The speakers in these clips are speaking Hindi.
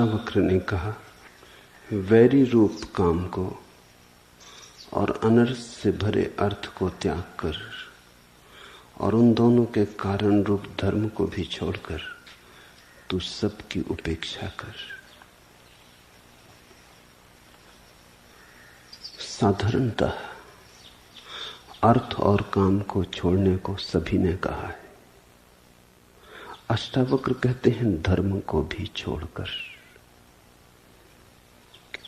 अष्टावक्र ने कहा, वैरी रूप काम को और अनर्थ से भरे अर्थ को त्याग कर और उन दोनों के कारण रूप धर्म को भी छोड़कर तू सबकी उपेक्षा कर। साधारणतः अर्थ और काम को छोड़ने को सभी ने कहा है। अष्टावक्र कहते हैं धर्म को भी छोड़कर।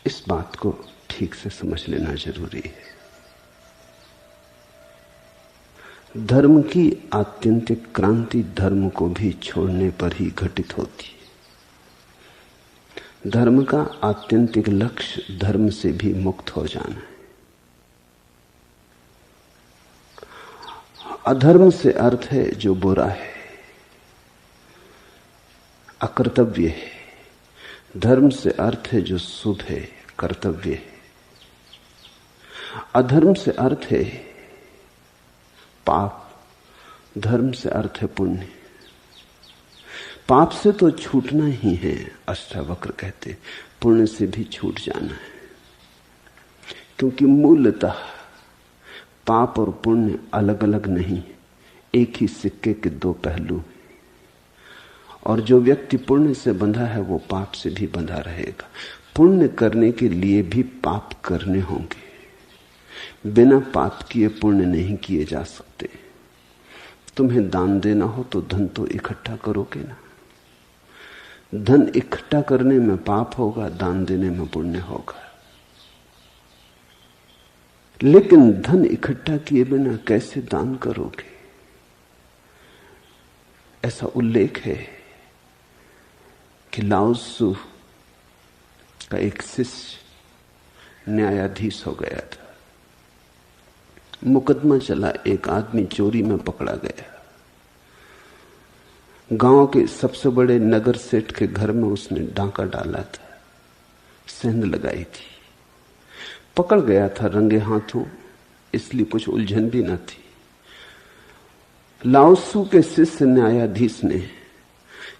इस बात को ठीक से समझ लेना जरूरी है। धर्म की आत्यंतिक क्रांति धर्म को भी छोड़ने पर ही घटित होती है। धर्म का आत्यंतिक लक्ष्य धर्म से भी मुक्त हो जाना है। अधर्म से अर्थ है जो बुरा है, अकर्तव्य है। धर्म से अर्थ है जो शुभ है, कर्तव्य है। अधर्म से अर्थ है पाप, धर्म से अर्थ है पुण्य। पाप से तो छूटना ही है, अष्टावक्र कहते, पुण्य से भी छूट जाना है। क्योंकि मूलतः पाप और पुण्य अलग अलग नहीं, एक ही सिक्के के दो पहलू। और जो व्यक्ति पुण्य से बंधा है वो पाप से भी बंधा रहेगा। पुण्य करने के लिए भी पाप करने होंगे। बिना पाप किए पुण्य नहीं किए जा सकते। तुम्हें दान देना हो तो धन तो इकट्ठा करोगे ना। धन इकट्ठा करने में पाप होगा, दान देने में पुण्य होगा। लेकिन धन इकट्ठा किए बिना कैसे दान करोगे? ऐसा उल्लेख है कि लाओ त्सु का एक शिष्य न्यायाधीश हो गया था। मुकदमा चला, एक आदमी चोरी में पकड़ा गया। गांव के सबसे बड़े नगर सेठ के घर में उसने डांका डाला था, सेंध लगाई थी। पकड़ गया था रंगे हाथों, इसलिए कुछ उलझन भी न थी। लाओ त्सु के शिष्य न्यायाधीश ने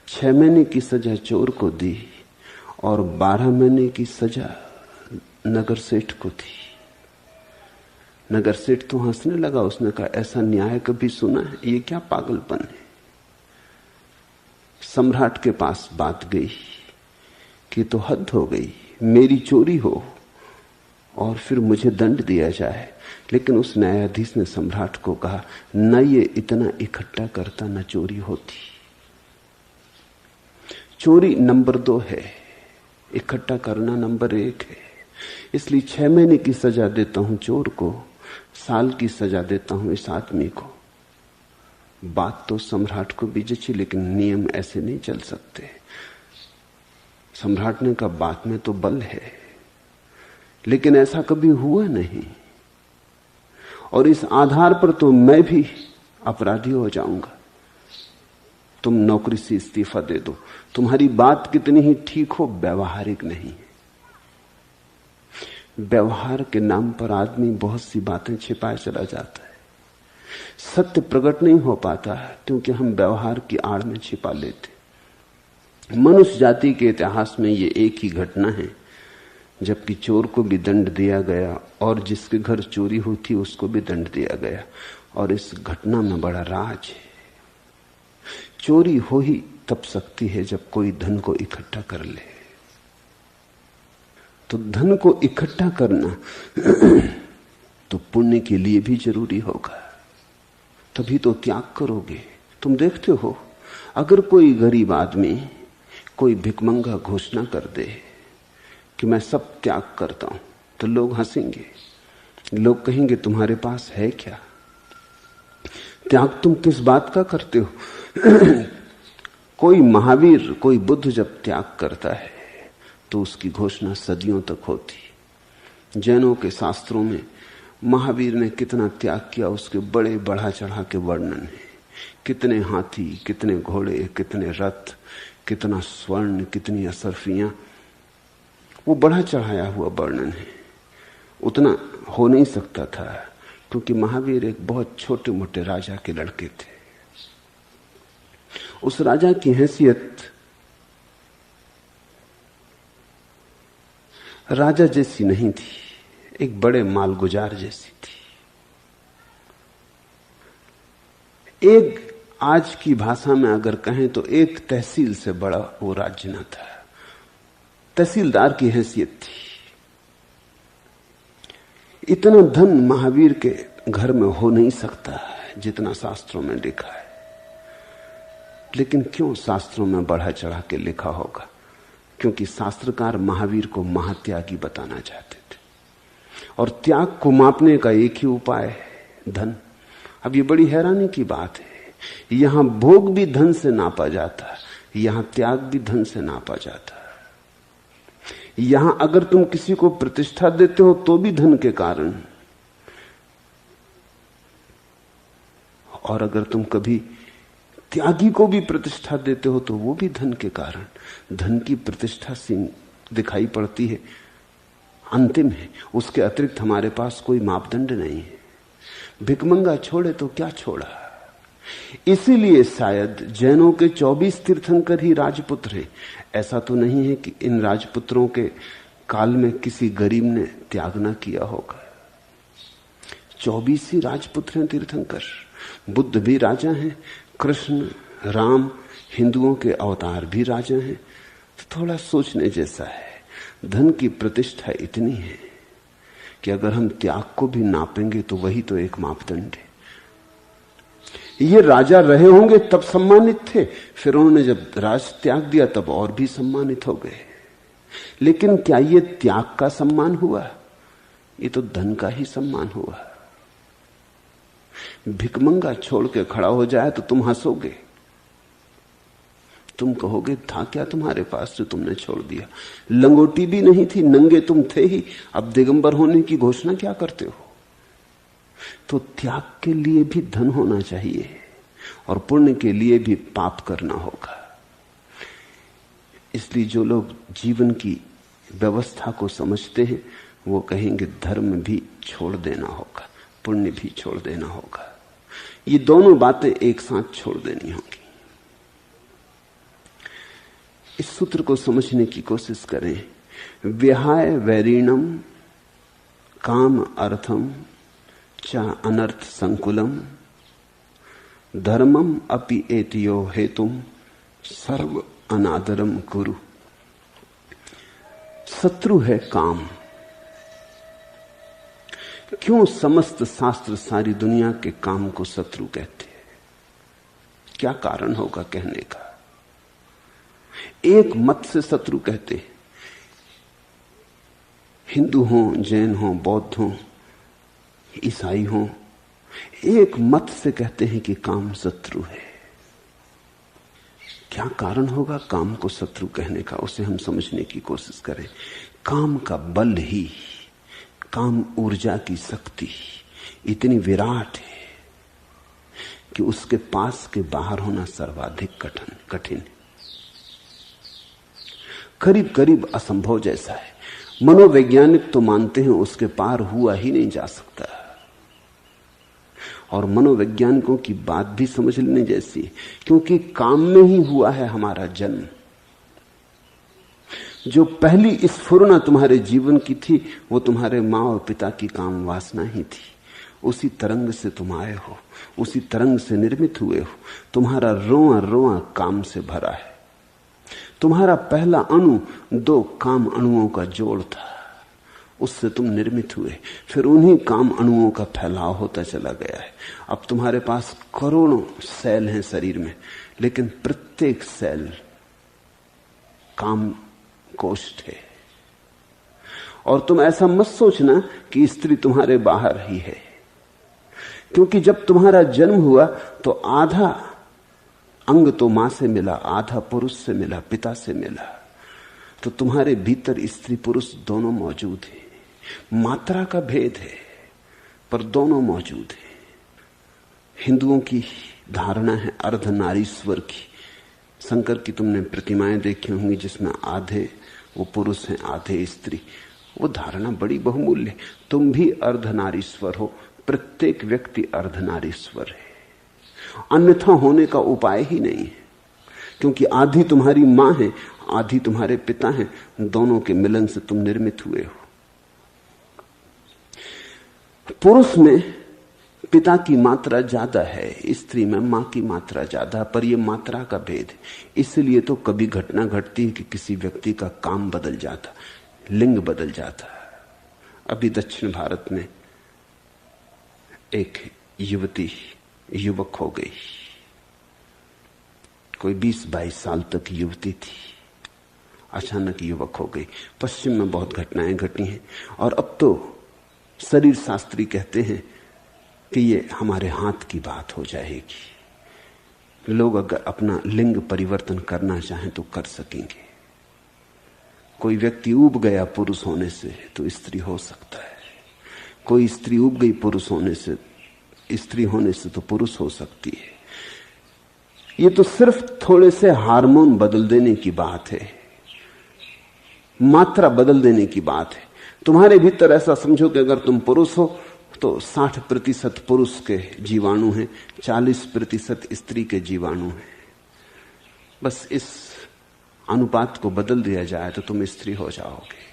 6 महीने की सजा चोर को दी और 12 महीने की सजा नगर सेठ को थी। नगर सेठ तो हंसने लगा। उसने कहा, ऐसा न्याय कभी सुना है? ये क्या पागलपन है? सम्राट के पास बात गई कि तो हद हो गई, मेरी चोरी हो और फिर मुझे दंड दिया जाए। लेकिन उस न्यायाधीश ने सम्राट को कहा, न ये इतना इकट्ठा करता न चोरी होती। चोरी नंबर 2 है, इकट्ठा करना नंबर 1 है। इसलिए 6 महीने की सजा देता हूं चोर को, साल की सजा देता हूं इस आदमी को। बात तो सम्राट को भी जची, लेकिन नियम ऐसे नहीं चल सकते। सम्राट ने कहा, बात में तो बल है, लेकिन ऐसा कभी हुआ नहीं, और इस आधार पर तो मैं भी अपराधी हो जाऊंगा। तुम नौकरी से इस्तीफा दे दो। तुम्हारी बात कितनी ही ठीक हो, व्यवहारिक नहीं। व्यवहार के नाम पर आदमी बहुत सी बातें छिपाए चला जाता है। सत्य प्रकट नहीं हो पाता क्योंकि हम व्यवहार की आड़ में छिपा लेते। मनुष्य जाति के इतिहास में ये एक ही घटना है जबकि चोर को भी दंड दिया गया और जिसके घर चोरी हुई थी उसको भी दंड दिया गया। और इस घटना में बड़ा राज है। चोरी हो ही तब सकती है जब कोई धन को इकट्ठा कर ले। तो धन को इकट्ठा करना तो पुण्य के लिए भी जरूरी होगा, तभी तो त्याग करोगे। तुम देखते हो, अगर कोई गरीब आदमी, कोई भिखमंगा घोषणा कर दे कि मैं सब त्याग करता हूं, तो लोग हंसेंगे। लोग कहेंगे, तुम्हारे पास है क्या? त्याग तुम किस बात का करते हो? कोई महावीर, कोई बुद्ध जब त्याग करता है तो उसकी घोषणा सदियों तक होती। जैनों के शास्त्रों में महावीर ने कितना त्याग किया उसके बड़े बढ़ा चढ़ा के वर्णन है। कितने हाथी, कितने घोड़े, कितने रथ, कितना स्वर्ण, कितनी असरफियां, वो बढ़ा चढ़ाया हुआ वर्णन है। उतना हो नहीं सकता था क्योंकि महावीर एक बहुत छोटे मोटे राजा के लड़के थे। उस राजा की हैसियत राजा जैसी नहीं थी, एक बड़े मालगुजार जैसी थी। एक, आज की भाषा में अगर कहें तो एक तहसील से बड़ा वो राज्य न था, तहसीलदार की हैसियत थी। इतना धन महावीर के घर में हो नहीं सकता जितना शास्त्रों में लिखा है, लेकिन क्यों शास्त्रों में बढ़ा चढ़ा के लिखा होगा? क्योंकि शास्त्रकार महावीर को महात्यागी बताना चाहते थे, और त्याग को मापने का एक ही उपाय है, धन। अब ये बड़ी हैरानी की बात है, यहां भोग भी धन से नापा जाता, यहां त्याग भी धन से नापा जाता। यहां अगर तुम किसी को प्रतिष्ठा देते हो तो भी धन के कारण, और अगर तुम कभी त्यागी को भी प्रतिष्ठा देते हो तो वो भी धन के कारण। धन की प्रतिष्ठा दिखाई पड़ती है, अंतिम है, उसके अतिरिक्त हमारे पास कोई मापदंड नहीं है। भिकमंगा छोड़े तो क्या छोड़ा। इसीलिए शायद जैनों के 24 तीर्थंकर ही राजपुत्र हैं। ऐसा तो नहीं है कि इन राजपुत्रों के काल में किसी गरीब ने त्याग ना किया होगा। 24 ही राजपुत्र हैं तीर्थंकर। बुद्ध भी राजा हैं, कृष्ण, राम, हिंदुओं के अवतार भी राजा हैं। तो थोड़ा सोचने जैसा है। धन की प्रतिष्ठा इतनी है कि अगर हम त्याग को भी नापेंगे तो वही तो एक मापदंड है। ये राजा रहे होंगे तब सम्मानित थे, फिर उन्होंने जब राज त्याग दिया तब और भी सम्मानित हो गए। लेकिन क्या ये त्याग का सम्मान हुआ? ये तो धन का ही सम्मान हुआ। भिकमंगा छोड़ के खड़ा हो जाए तो तुम हंसोगे, तुम कहोगे था क्या तुम्हारे पास जो तुमने छोड़ दिया? लंगोटी भी नहीं थी, नंगे तुम थे ही, अब दिगंबर होने की घोषणा क्या करते हो? तो त्याग के लिए भी धन होना चाहिए और पुण्य के लिए भी पाप करना होगा। इसलिए जो लोग जीवन की व्यवस्था को समझते हैं वो कहेंगे धर्म भी छोड़ देना होगा, पुण्य भी छोड़ देना होगा। ये दोनों बातें एक साथ छोड़ देनी होंगी। इस सूत्र को समझने की कोशिश करें। विहाय वैरीणम काम अर्थम चा अनर्थ संकुलम धर्मम अपि एतियो हेतुम सर्व अनादरम कुरु। शत्रु है काम। क्यों समस्त शास्त्र सारी दुनिया के काम को शत्रु कहते हैं? क्या कारण होगा कहने का? एक मत से शत्रु कहते हैं, हिंदू हो, जैन हो, बौद्ध हो, ईसाई हो, एक मत से कहते हैं कि काम शत्रु है। क्या कारण होगा काम को शत्रु कहने का? उसे हम समझने की कोशिश करें। काम का बल ही, काम ऊर्जा की शक्ति इतनी विराट है कि उसके पास के बाहर होना सर्वाधिक कठिन, करीब करीब असंभव जैसा है। मनोवैज्ञानिक तो मानते हैं उसके पार हुआ ही नहीं जा सकता, और मनोवैज्ञानिकों की बात भी समझ लेने जैसी, क्योंकि काम में ही हुआ है हमारा जन्म। जो पहली स्फुरना तुम्हारे जीवन की थी वो तुम्हारे मां और पिता की काम वासना ही थी। उसी तरंग से तुम आए हो, उसी तरंग से निर्मित हुए हो। तुम्हारा रोआ रोआ काम से भरा है। तुम्हारा पहला अणु 2 काम अणुओं का जोड़ था, उससे तुम निर्मित हुए। फिर उन्हीं काम अणुओं का फैलाव होता चला गया है। अब तुम्हारे पास करोड़ों सेल हैं शरीर में, लेकिन प्रत्येक सेल काम कोष्ठ है। और तुम ऐसा मत सोचना कि स्त्री तुम्हारे बाहर ही है, क्योंकि जब तुम्हारा जन्म हुआ तो आधा अंग तो मां से मिला, आधा पुरुष से मिला, पिता से मिला। तो तुम्हारे भीतर स्त्री पुरुष दोनों मौजूद हैं। मात्रा का भेद है पर दोनों मौजूद हैं। हिंदुओं की धारणा है अर्धनारीश्वर की। शंकर की तुमने प्रतिमाएं देखी होंगी जिसमें आधे वो पुरुष हैं, आधे स्त्री। वो धारणा बड़ी बहुमूल्य है। तुम भी अर्धनारीश्वर हो, प्रत्येक व्यक्ति अर्धनारीश्वर है। अन्यथा होने का उपाय ही नहीं है, क्योंकि आधी तुम्हारी मां है, आधी तुम्हारे पिता हैं, दोनों के मिलन से तुम निर्मित हुए हो। पुरुष में पिता की मात्रा ज्यादा है, स्त्री में मां की मात्रा ज्यादा, पर यह मात्रा का भेद है। इसलिए तो कभी घटना घटती है कि किसी व्यक्ति का काम बदल जाता, लिंग बदल जाता। अभी दक्षिण भारत में एक युवती युवक हो गई, कोई 20-22 साल तक युवती थी, अचानक युवक हो गई। पश्चिम में बहुत घटनाएं घटी हैं और अब तो शरीर शास्त्री कहते हैं कि ये हमारे हाथ की बात हो जाएगी। लोग अगर अपना लिंग परिवर्तन करना चाहें तो कर सकेंगे। कोई व्यक्ति ऊब गया पुरुष होने से तो स्त्री हो सकता है, कोई स्त्री ऊब गई पुरुष होने से, स्त्री होने से तो पुरुष हो सकती है। ये तो सिर्फ थोड़े से हार्मोन बदल देने की बात है, मात्रा बदल देने की बात है। तुम्हारे भीतर ऐसा समझो कि अगर तुम पुरुष हो तो 60% पुरुष के जीवाणु हैं, 40% स्त्री के जीवाणु हैं। बस इस अनुपात को बदल दिया जाए तो तुम स्त्री हो जाओगे।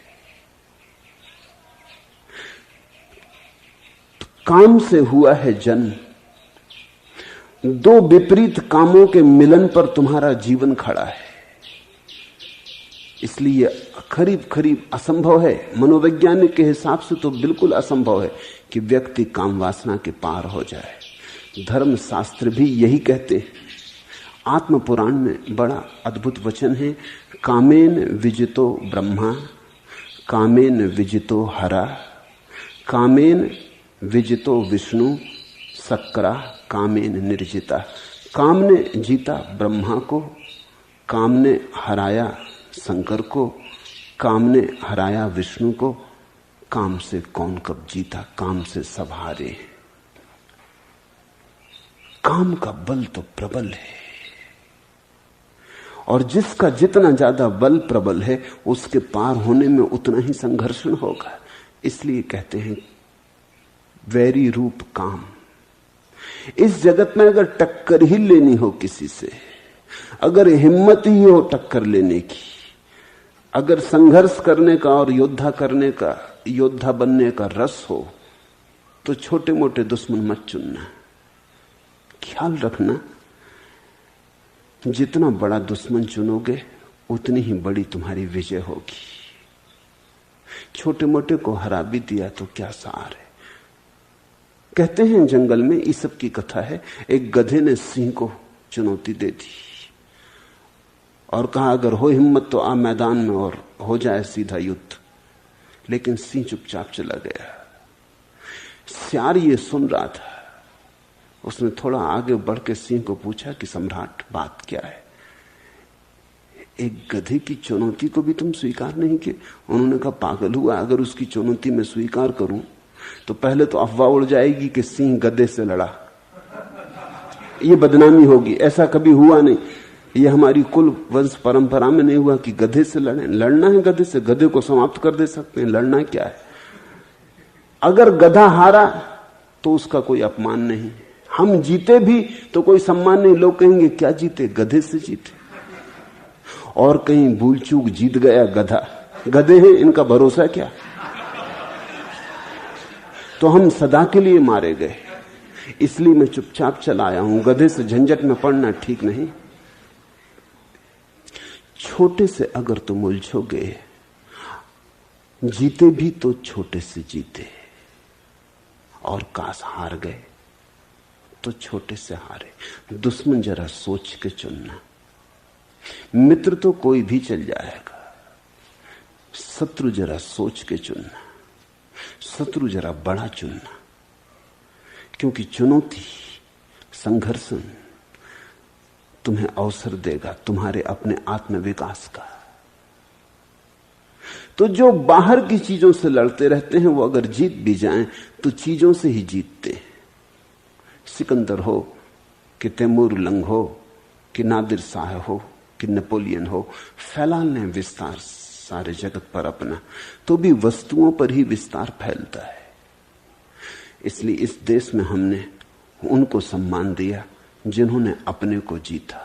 तो काम से हुआ है जन्म, दो विपरीत कामों के मिलन पर तुम्हारा जीवन खड़ा है। इसलिए करीब करीब असंभव है, मनोवैज्ञानिक के हिसाब से तो बिल्कुल असंभव है कि व्यक्ति काम वासना के पार हो जाए। धर्म शास्त्र भी यही कहते हैं। आत्म पुराण में बड़ा अद्भुत वचन है, कामेन विजितो ब्रह्मा, कामेन विजितो हरा, कामेन विजितो विष्णु, सक्रा कामेन निर्जिता। काम ने जीता ब्रह्मा को, काम ने हराया शंकर को, काम ने हराया विष्णु को। काम से कौन कब जीता, काम से सब हारे। काम का बल तो प्रबल है और जिसका जितना ज्यादा बल प्रबल है उसके पार होने में उतना ही संघर्षण होगा। इसलिए कहते हैं वैरी रूप काम। इस जगत में अगर टक्कर ही लेनी हो किसी से, अगर हिम्मत ही हो टक्कर लेने की, अगर संघर्ष करने का और योद्धा करने का, योद्धा बनने का रस हो, तो छोटे मोटे दुश्मन मत चुनना। ख्याल रखना, जितना बड़ा दुश्मन चुनोगे उतनी ही बड़ी तुम्हारी विजय होगी। छोटे मोटे को हरा भी दिया तो क्या सार है। कहते हैं जंगल में, ईसब की कथा है, एक गधे ने सिंह को चुनौती दे दी और कहा अगर हो हिम्मत तो आ मैदान में और हो जाए सीधा युद्ध। लेकिन सिंह चुपचाप चला गया। सियार ये सुन रहा था। उसने थोड़ा आगे बढ़ के सिंह को पूछा कि सम्राट बात क्या है, एक गधे की चुनौती को भी तुम स्वीकार नहीं किए? उन्होंने कहा पागल हुआ, अगर उसकी चुनौती में स्वीकार करूं तो पहले तो अफवाह उड़ जाएगी कि सिंह गधे से लड़ा, ये बदनामी होगी। ऐसा कभी हुआ नहीं, ये हमारी कुल वंश परंपरा में नहीं हुआ कि गधे से लड़े। लड़ना है गधे से, गधे को समाप्त कर दे सकते हैं, लड़ना क्या है। अगर गधा हारा तो उसका कोई अपमान नहीं, हम जीते भी तो कोई सम्मान नहीं। लोग कहेंगे क्या जीते, गधे से जीते। और कहीं भूल चूक जीत गया गधा, गधे हैं इनका भरोसा क्या। तो हम सदा के लिए मारे गए। इसलिए मैं चुपचाप चला आया हूं, गधे से झंझट में पड़ना ठीक नहीं। छोटे से अगर तुम उलझोगे, जीते भी तो छोटे से जीते, और काश हार गए तो छोटे से हारे। दुश्मन जरा सोच के चुनना। मित्र तो कोई भी चल जाएगा, शत्रु जरा सोच के चुनना। शत्रु जरा बड़ा चुनना, क्योंकि चुनौती, संघर्षण तुम्हें अवसर देगा तुम्हारे अपने आत्मविकास का। तो जो बाहर की चीजों से लड़ते रहते हैं वो अगर जीत भी जाएं तो चीजों से ही जीतते हैं। सिकंदर हो कि तैमूर लंग हो कि नादिर शाह हो कि नेपोलियन हो, फैला लें विस्तार सारे जगत पर अपना, तो भी वस्तुओं पर ही विस्तार फैलता है। इसलिए इस देश में हमने उनको सम्मान दिया जिन्होंने अपने को जीता।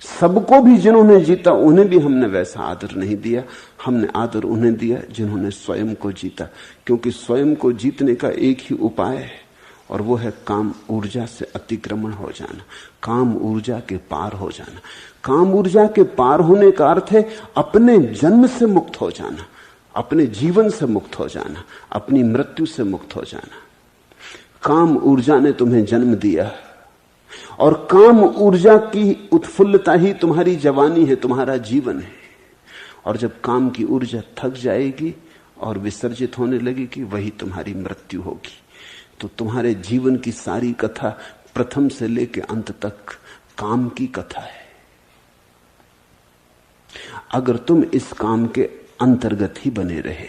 सबको भी जिन्होंने जीता उन्हें भी हमने वैसा आदर नहीं दिया। हमने आदर उन्हें दिया जिन्होंने स्वयं को जीता, क्योंकि स्वयं को जीतने का एक ही उपाय है और वो है काम ऊर्जा से अतिक्रमण हो जाना, काम ऊर्जा के पार हो जाना। काम ऊर्जा के पार होने का अर्थ है अपने जन्म से मुक्त हो जाना, अपने जीवन से मुक्त हो जाना, अपनी मृत्यु से मुक्त हो जाना। काम ऊर्जा ने तुम्हें जन्म दिया और काम ऊर्जा की उत्फुल्लता ही तुम्हारी जवानी है, तुम्हारा जीवन है। और जब काम की ऊर्जा थक जाएगी और विसर्जित होने लगेगी, वही तुम्हारी मृत्यु होगी। तो तुम्हारे जीवन की सारी कथा प्रथम से लेकर अंत तक काम की कथा है। अगर तुम इस काम के अंतर्गत ही बने रहे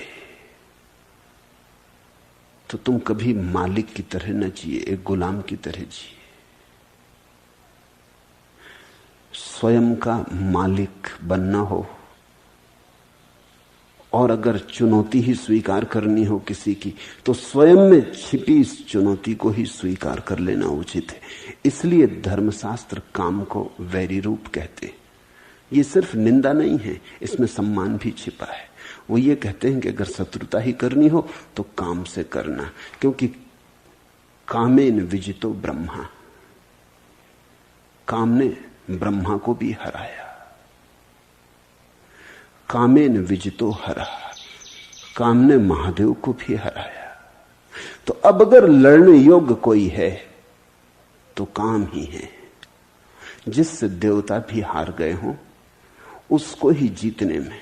तो तुम कभी मालिक की तरह न जिए, एक गुलाम की तरह जिए। स्वयं का मालिक बनना हो और अगर चुनौती ही स्वीकार करनी हो किसी की, तो स्वयं में छिपी इस चुनौती को ही स्वीकार कर लेना उचित है। इसलिए धर्मशास्त्र काम को वैरी रूप कहते हैं। ये सिर्फ निंदा नहीं है, इसमें सम्मान भी छिपा है। वो ये कहते हैं कि अगर शत्रुता ही करनी हो तो काम से करना, क्योंकि कामेन विजितो ब्रह्मा, काम ने ब्रह्मा को भी हराया। कामेन विजितो हरा, काम ने महादेव को भी हराया। तो अब अगर लड़ने योग्य कोई है तो काम ही है। जिससे देवता भी हार गए हों, उसको ही जीतने में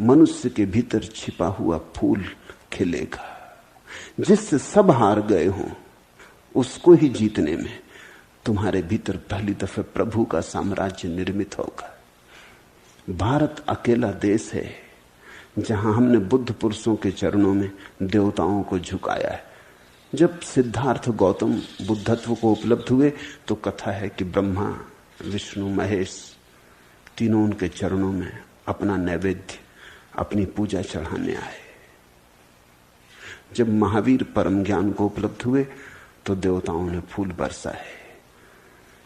मनुष्य के भीतर छिपा हुआ फूल खिलेगा। जिससे सब हार गए हों, उसको ही जीतने में तुम्हारे भीतर पहली दफे प्रभु का साम्राज्य निर्मित होगा। भारत अकेला देश है जहां हमने बुद्ध पुरुषों के चरणों में देवताओं को झुकाया है। जब सिद्धार्थ गौतम बुद्धत्व को उपलब्ध हुए तो कथा है कि ब्रह्मा विष्णु महेश तीनों उनके चरणों में अपना नैवेद्य, अपनी पूजा चढ़ाने आए। जब महावीर परम ज्ञान को उपलब्ध हुए तो देवताओं ने फूल बरसाए।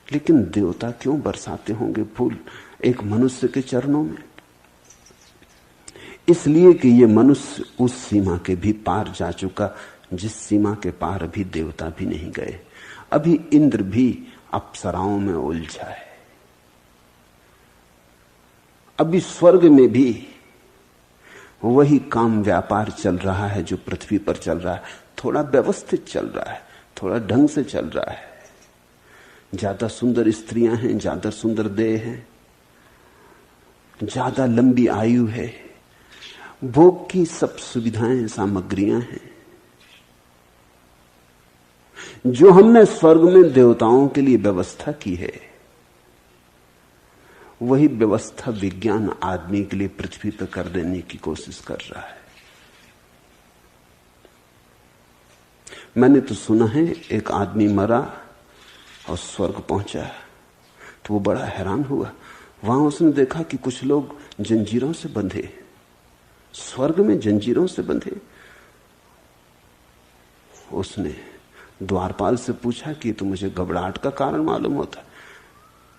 लेकिन देवता क्यों बरसाते होंगे फूल एक मनुष्य के चरणों में? इसलिए कि ये मनुष्य उस सीमा के भी पार जा चुका जिस सीमा के पार अभी देवता भी नहीं गए। अभी इंद्र भी अप्सराओं में उलझा है। अभी स्वर्ग में भी वही काम व्यापार चल रहा है जो पृथ्वी पर चल रहा है। थोड़ा व्यवस्थित चल रहा है, थोड़ा ढंग से चल रहा है। ज्यादा सुंदर स्त्रियां हैं, ज्यादा सुंदर देह हैं, ज्यादा लंबी आयु है, भोग की सब सुविधाएं सामग्रियां हैं। जो हमने स्वर्ग में देवताओं के लिए व्यवस्था की है, वही व्यवस्था विज्ञान आदमी के लिए पृथ्वी पर कर देने की कोशिश कर रहा है। मैंने तो सुना है एक आदमी मरा और स्वर्ग पहुंचा तो वो बड़ा हैरान हुआ। वहां उसने देखा कि कुछ लोग जंजीरों से बंधे, स्वर्ग में जंजीरों से बंधे। उसने द्वारपाल से पूछा कि तो मुझे घबराहट का कारण मालूम होता,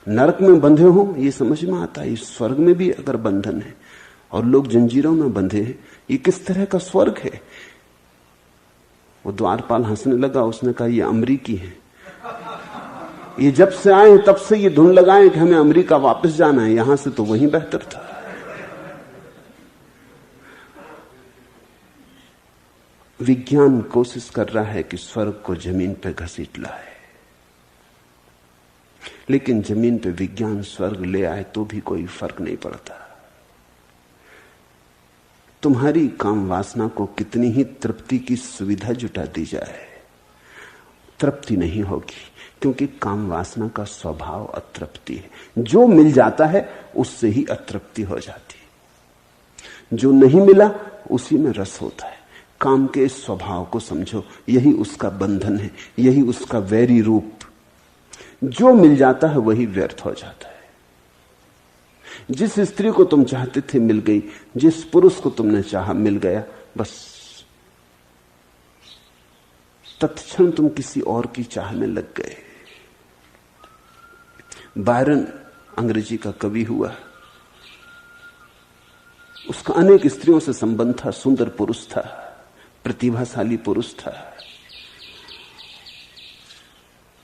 नरक में बंधे हो ये समझ में आता है, इस स्वर्ग में भी अगर बंधन है और लोग जंजीरों में बंधे हैं, ये किस तरह का स्वर्ग है? वो द्वारपाल हंसने लगा। उसने कहा ये अमरीकी है, ये जब से आए तब से ये धुन लगाए कि हमें अमेरिका वापस जाना है, यहां से तो वहीं बेहतर था। विज्ञान कोशिश कर रहा है कि स्वर्ग को जमीन पर घसीट लाए, लेकिन जमीन पे विज्ञान स्वर्ग ले आए तो भी कोई फर्क नहीं पड़ता। तुम्हारी काम वासना को कितनी ही तृप्ति की सुविधा जुटा दी जाए, तृप्ति नहीं होगी, क्योंकि काम वासना का स्वभाव अतृप्ति है। जो मिल जाता है उससे ही अतृप्ति हो जाती है, जो नहीं मिला उसी में रस होता है। काम के इस स्वभाव को समझो, यही उसका बंधन है, यही उसका वैरी रूप। जो मिल जाता है वही व्यर्थ हो जाता है। जिस स्त्री को तुम चाहते थे मिल गई, जिस पुरुष को तुमने चाहा मिल गया, बस तत्क्षण तुम किसी और की चाह में लग गए। बायरन अंग्रेजी का कवि हुआ। उसका अनेक स्त्रियों से संबंध था, सुंदर पुरुष था, प्रतिभाशाली पुरुष था,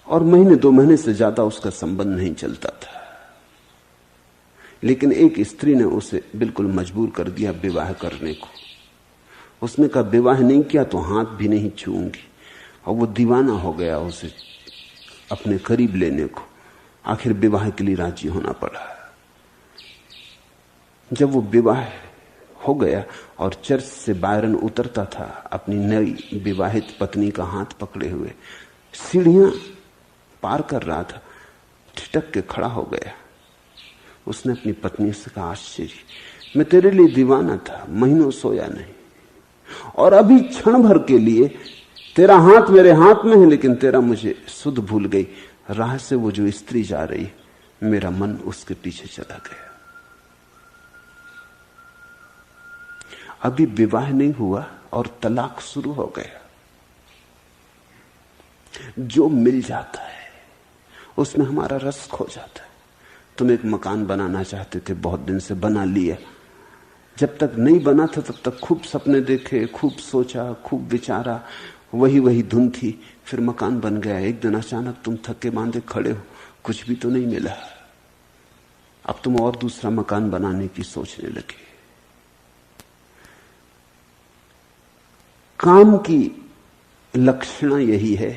और महीने 2 महीने से ज्यादा उसका संबंध नहीं चलता था। लेकिन एक स्त्री ने उसे बिल्कुल मजबूर कर दिया विवाह करने को। उसने कहा विवाह नहीं किया तो हाथ भी नहीं छूऊंगी, और वो दीवाना हो गया उसे अपने करीब लेने को। आखिर विवाह के लिए राजी होना पड़ा। जब वो विवाह हो गया और चर्च से बायरन उतरता था अपनी नई विवाहित पत्नी का हाथ पकड़े हुए, सीढ़ियां पार कर रहा था, ठिठक के खड़ा हो गया। उसने अपनी पत्नी से कहा, आश्चर्य, मैं तेरे लिए दीवाना था, महीनों सोया नहीं, और अभी क्षण भर के लिए तेरा हाथ मेरे हाथ में है, लेकिन तेरा मुझे सुध भूल गई। राह से वो जो स्त्री जा रही, मेरा मन उसके पीछे चला गया। अभी विवाह नहीं हुआ और तलाक शुरू हो गया। जो मिल जाता है उसमें हमारा रस खो जाता है। तुम एक मकान बनाना चाहते थे, बहुत दिन से बना लिया। जब तक नहीं बना था तब तक खूब सपने देखे, खूब सोचा, खूब विचारा, वही धुन थी। फिर मकान बन गया। एक दिन अचानक तुम थके मांदे खड़े हो, कुछ भी तो नहीं मिला। अब तुम और दूसरा मकान बनाने की सोचने लगे। काम की लक्षण यही है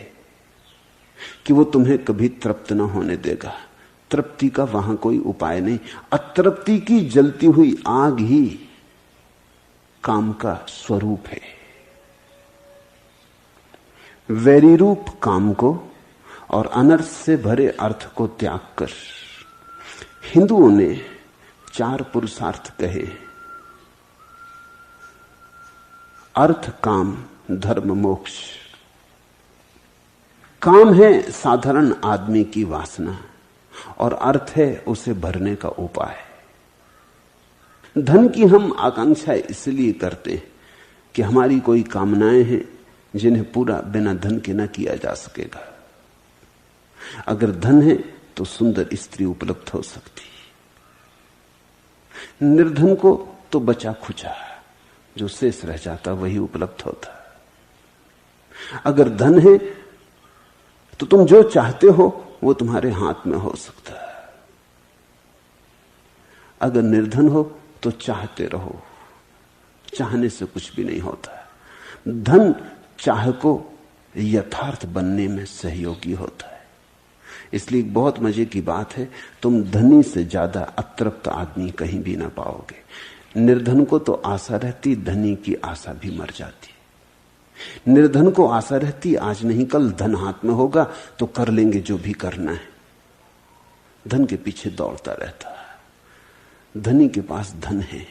कि वो तुम्हें कभी तृप्त न होने देगा। तृप्ति का वहां कोई उपाय नहीं। अतृप्ति की जलती हुई आग ही काम का स्वरूप है। वैरी रूप काम को और अनर्थ से भरे अर्थ को त्याग कर हिंदुओं ने 4 पुरुषार्थ कहे: अर्थ, काम, धर्म, मोक्ष। काम है साधारण आदमी की वासना, और अर्थ है उसे भरने का उपाय। धन की हम आकांक्षा इसलिए करते हैं कि हमारी कोई कामनाएं हैं जिन्हें पूरा बिना धन के न किया जा सकेगा। अगर धन है तो सुंदर स्त्री उपलब्ध हो सकती, निर्धन को तो बचा खुचा जो शेष रह जाता वही उपलब्ध होता। अगर धन है तो तुम जो चाहते हो वो तुम्हारे हाथ में हो सकता है। अगर निर्धन हो तो चाहते रहो, चाहने से कुछ भी नहीं होता। धन चाह को यथार्थ बनने में सहयोगी होता है। इसलिए बहुत मजे की बात है, तुम धनी से ज्यादा अतृप्त आदमी कहीं भी ना पाओगे। निर्धन को तो आशा रहती, धनी की आशा भी मर जाती। निर्धन को आशा रहती आज नहीं कल धन हाथ में होगा तो कर लेंगे जो भी करना है। धन के पीछे दौड़ता रहता है। धनी के पास धन है,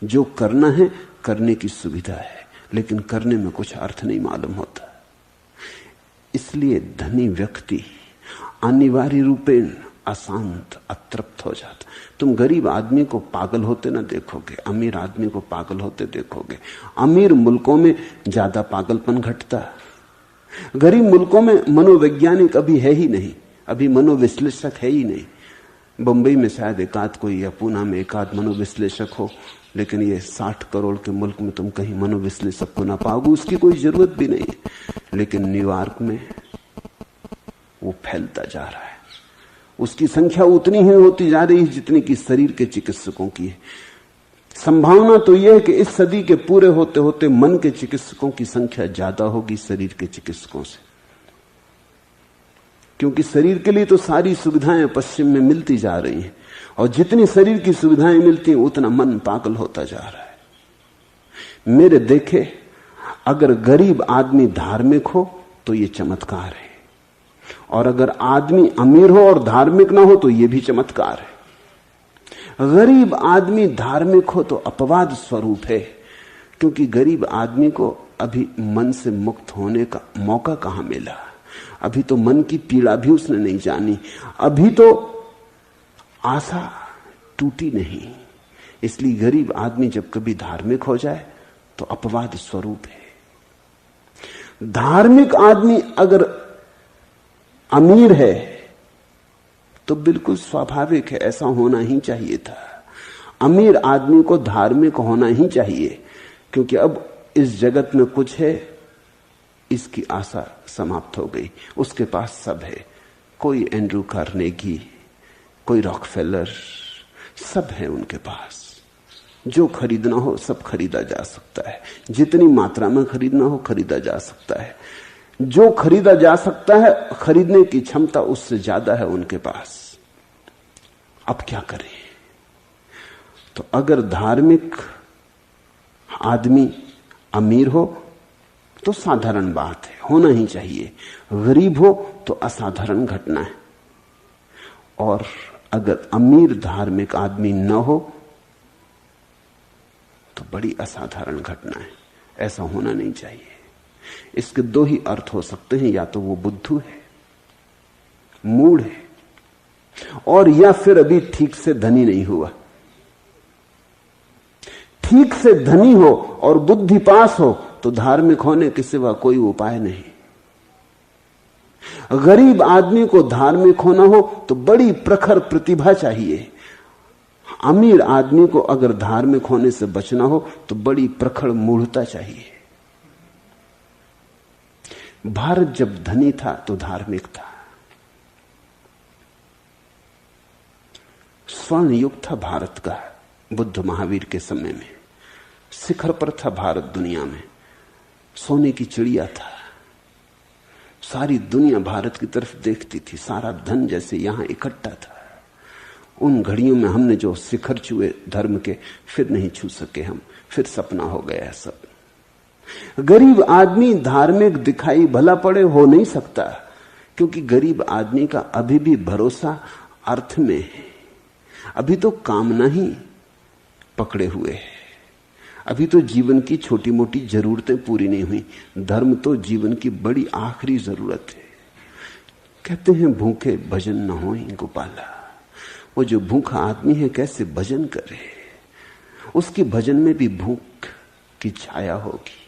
जो करना है करने की सुविधा है, लेकिन करने में कुछ अर्थ नहीं मालूम होता। इसलिए धनी व्यक्ति अनिवार्य रूपेण अशांत, अतृप्त हो जाता। तुम गरीब आदमी को पागल होते ना देखोगे, अमीर आदमी को पागल होते देखोगे। अमीर मुल्कों में ज्यादा पागलपन घटता, गरीब मुल्कों में मनोवैज्ञानिक अभी है ही नहीं, अभी मनोविश्लेषक है ही नहीं। बंबई में शायद एकाध कोई या पूना में एकाध मनोविश्लेषक हो, लेकिन ये 60 करोड़ के मुल्क में तुम कहीं मनोविश्लेषक को ना पाओगे, उसकी कोई जरूरत भी नहीं है। लेकिन न्यूयॉर्क में वो फैलता जा रहा है। उसकी संख्या उतनी ही होती जा रही है जितनी कि शरीर के चिकित्सकों की है। संभावना तो यह है कि इस सदी के पूरे होते होते मन के चिकित्सकों की संख्या ज्यादा होगी शरीर के चिकित्सकों से, क्योंकि शरीर के लिए तो सारी सुविधाएं पश्चिम में मिलती जा रही हैं, और जितनी शरीर की सुविधाएं मिलती हैं उतना मन पागल होता जा रहा है। मेरे देखे अगर गरीब आदमी धार्मिक हो तो यह चमत्कार है, और अगर आदमी अमीर हो और धार्मिक ना हो तो यह भी चमत्कार है। गरीब आदमी धार्मिक हो तो अपवाद स्वरूप है, क्योंकि गरीब आदमी को अभी मन से मुक्त होने का मौका कहां मिला। अभी तो मन की पीड़ा भी उसने नहीं जानी, अभी तो आशा टूटी नहीं। इसलिए गरीब आदमी जब कभी धार्मिक हो जाए तो अपवाद स्वरूप है। धार्मिक आदमी अगर अमीर है तो बिल्कुल स्वाभाविक है, ऐसा होना ही चाहिए था। अमीर आदमी को धार्मिक होना ही चाहिए, क्योंकि अब इस जगत में कुछ है, इसकी आशा समाप्त हो गई। उसके पास सब है, कोई एंड्रू कार्नेगी, कोई रॉकफेलर, सब है उनके पास। जो खरीदना हो सब खरीदा जा सकता है, जितनी मात्रा में खरीदना हो खरीदा जा सकता है। जो खरीदा जा सकता है, खरीदने की क्षमता उससे ज्यादा है उनके पास। अब क्या करें? तो अगर धार्मिक आदमी अमीर हो तो साधारण बात है, होना ही चाहिए। गरीब हो तो असाधारण घटना है। और अगर अमीर धार्मिक आदमी न हो तो बड़ी असाधारण घटना है। ऐसा होना नहीं चाहिए। इसके दो ही अर्थ हो सकते हैं, या तो वो बुद्धू है, मूढ़ है, और या फिर अभी ठीक से धनी नहीं हुआ। ठीक से धनी हो और बुद्धि पास हो तो धार्मिक होने के सिवा कोई उपाय नहीं। गरीब आदमी को धार्मिक होना हो तो बड़ी प्रखर प्रतिभा चाहिए। अमीर आदमी को अगर धार्मिक होने से बचना हो तो बड़ी प्रखर मूढ़ता चाहिए। भारत जब धनी था तो धार्मिक था, स्वर्ण युग था भारत का। बुद्ध महावीर के समय में शिखर पर था भारत, दुनिया में सोने की चिड़िया था। सारी दुनिया भारत की तरफ देखती थी, सारा धन जैसे यहां इकट्ठा था। उन घड़ियों में हमने जो शिखर छुए धर्म के, फिर नहीं छू सके हम, फिर सपना हो गया सब। गरीब आदमी धार्मिक दिखाई भला पड़े हो नहीं सकता, क्योंकि गरीब आदमी का अभी भी भरोसा अर्थ में है। अभी तो कामना ही पकड़े हुए है। अभी तो जीवन की छोटी मोटी जरूरतें पूरी नहीं हुई। धर्म तो जीवन की बड़ी आखिरी जरूरत है। कहते हैं भूखे भजन न होई गोपाला। वो जो भूखा आदमी है कैसे भजन करे? उसके भजन में भी भूख की छाया होगी,